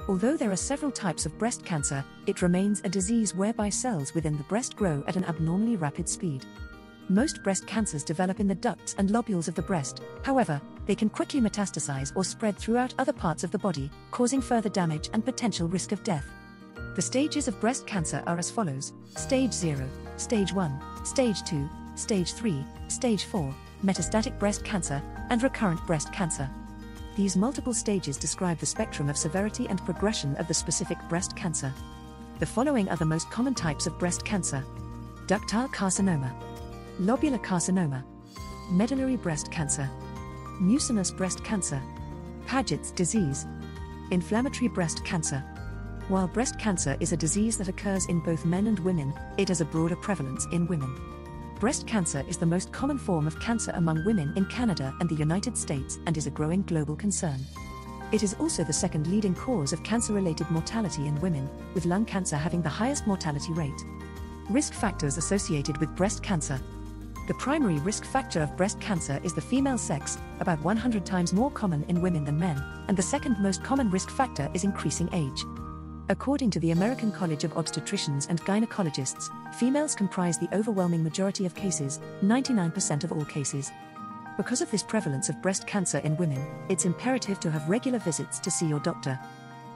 Although there are several types of breast cancer, it remains a disease whereby cells within the breast grow at an abnormally rapid speed. Most breast cancers develop in the ducts and lobules of the breast. However, they can quickly metastasize or spread throughout other parts of the body, causing further damage and potential risk of death. The stages of breast cancer are as follows: Stage 0, Stage 1, Stage 2, Stage 3, Stage 4, metastatic breast cancer, and recurrent breast cancer. These multiple stages describe the spectrum of severity and progression of the specific breast cancer. The following are the most common types of breast cancer: ductal carcinoma, lobular carcinoma, medullary breast cancer, mucinous breast cancer, Paget's disease, inflammatory breast cancer. While breast cancer is a disease that occurs in both men and women, it has a broader prevalence in women. Breast cancer is the most common form of cancer among women in Canada and the United States and is a growing global concern. It is also the second leading cause of cancer-related mortality in women, with lung cancer having the highest mortality rate. Risk factors associated with breast cancer. The primary risk factor of breast cancer is the female sex, about 100 times more common in women than men, and the second most common risk factor is increasing age. According to the American College of Obstetricians and Gynecologists, females comprise the overwhelming majority of cases, 99% of all cases. Because of this prevalence of breast cancer in women, it's imperative to have regular visits to see your doctor.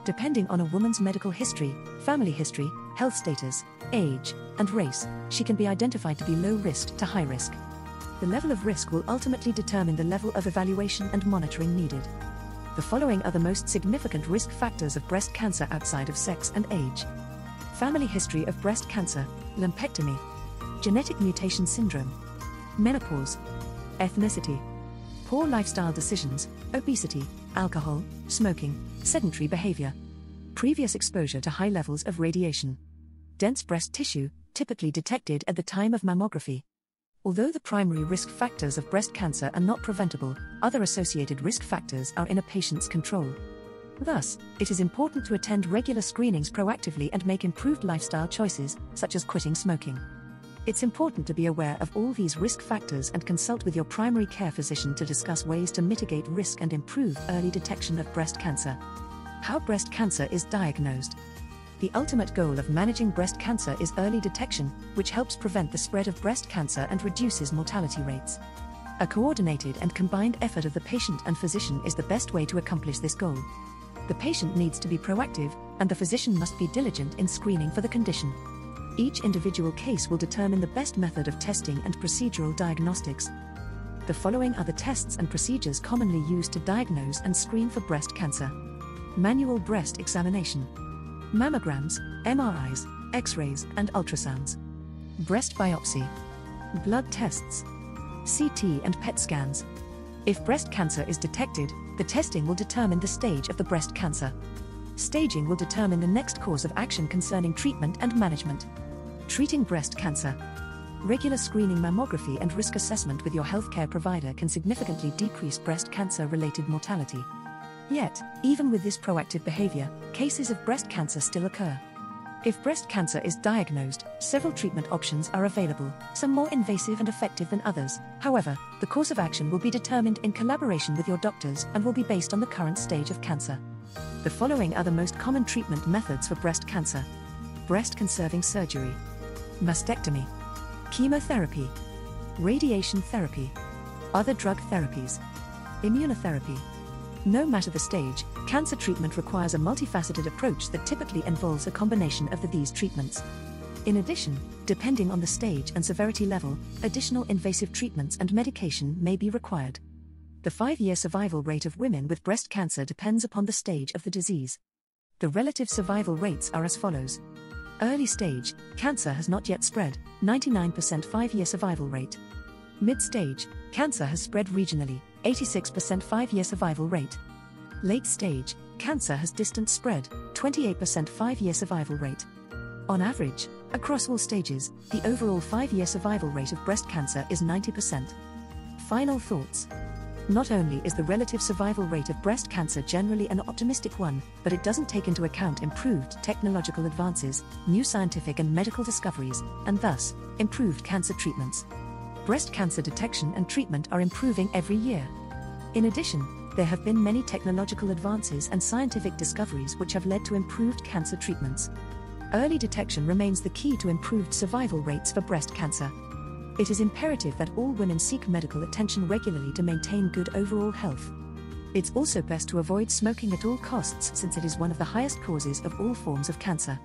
Depending on a woman's medical history, family history, health status, age, and race, she can be identified to be low risk to high risk. The level of risk will ultimately determine the level of evaluation and monitoring needed. The following are the most significant risk factors of breast cancer outside of sex and age: family history of breast cancer, lumpectomy, genetic mutation syndrome, menopause, ethnicity, poor lifestyle decisions, obesity, alcohol, smoking, sedentary behavior, previous exposure to high levels of radiation, dense breast tissue, typically detected at the time of mammography. Although the primary risk factors of breast cancer are not preventable, other associated risk factors are in a patient's control. Thus, it is important to attend regular screenings proactively and make improved lifestyle choices, such as quitting smoking. It's important to be aware of all these risk factors and consult with your primary care physician to discuss ways to mitigate risk and improve early detection of breast cancer. How breast cancer is diagnosed. The ultimate goal of managing breast cancer is early detection, which helps prevent the spread of breast cancer and reduces mortality rates. A coordinated and combined effort of the patient and physician is the best way to accomplish this goal. The patient needs to be proactive, and the physician must be diligent in screening for the condition. Each individual case will determine the best method of testing and procedural diagnostics. The following are the tests and procedures commonly used to diagnose and screen for breast cancer: manual breast examination, mammograms, MRIs, X-rays, and ultrasounds, breast biopsy, blood tests, CT and PET scans. If breast cancer is detected, the testing will determine the stage of the breast cancer. Staging will determine the next course of action concerning treatment and management. Treating breast cancer. Regular screening, mammography, and risk assessment with your healthcare provider can significantly decrease breast cancer-related mortality. Yet, even with this proactive behavior, cases of breast cancer still occur. If breast cancer is diagnosed, several treatment options are available, some more invasive and effective than others. However, the course of action will be determined in collaboration with your doctors and will be based on the current stage of cancer. The following are the most common treatment methods for breast cancer: breast-conserving surgery, mastectomy, chemotherapy, radiation therapy, other drug therapies, immunotherapy. No matter the stage, cancer treatment requires a multifaceted approach that typically involves a combination of these treatments. In addition, depending on the stage and severity level, additional invasive treatments and medication may be required. The 5-year survival rate of women with breast cancer depends upon the stage of the disease. The relative survival rates are as follows: early stage, cancer has not yet spread, 99% 5-year survival rate. Mid-stage, cancer has spread regionally, 86% 5-year survival rate. Late stage, cancer has distant spread, 28% 5-year survival rate. On average, across all stages, the overall 5-year survival rate of breast cancer is 90%. Final thoughts. Not only is the relative survival rate of breast cancer generally an optimistic one, but it doesn't take into account improved technological advances, new scientific and medical discoveries, and thus, improved cancer treatments. Breast cancer detection and treatment are improving every year. In addition, There have been many technological advances and scientific discoveries which have led to improved cancer treatments. Early detection remains the key to improved survival rates for breast cancer. It is imperative that all women seek medical attention regularly to maintain good overall health. It's also best to avoid smoking at all costs since it is one of the highest causes of all forms of cancer.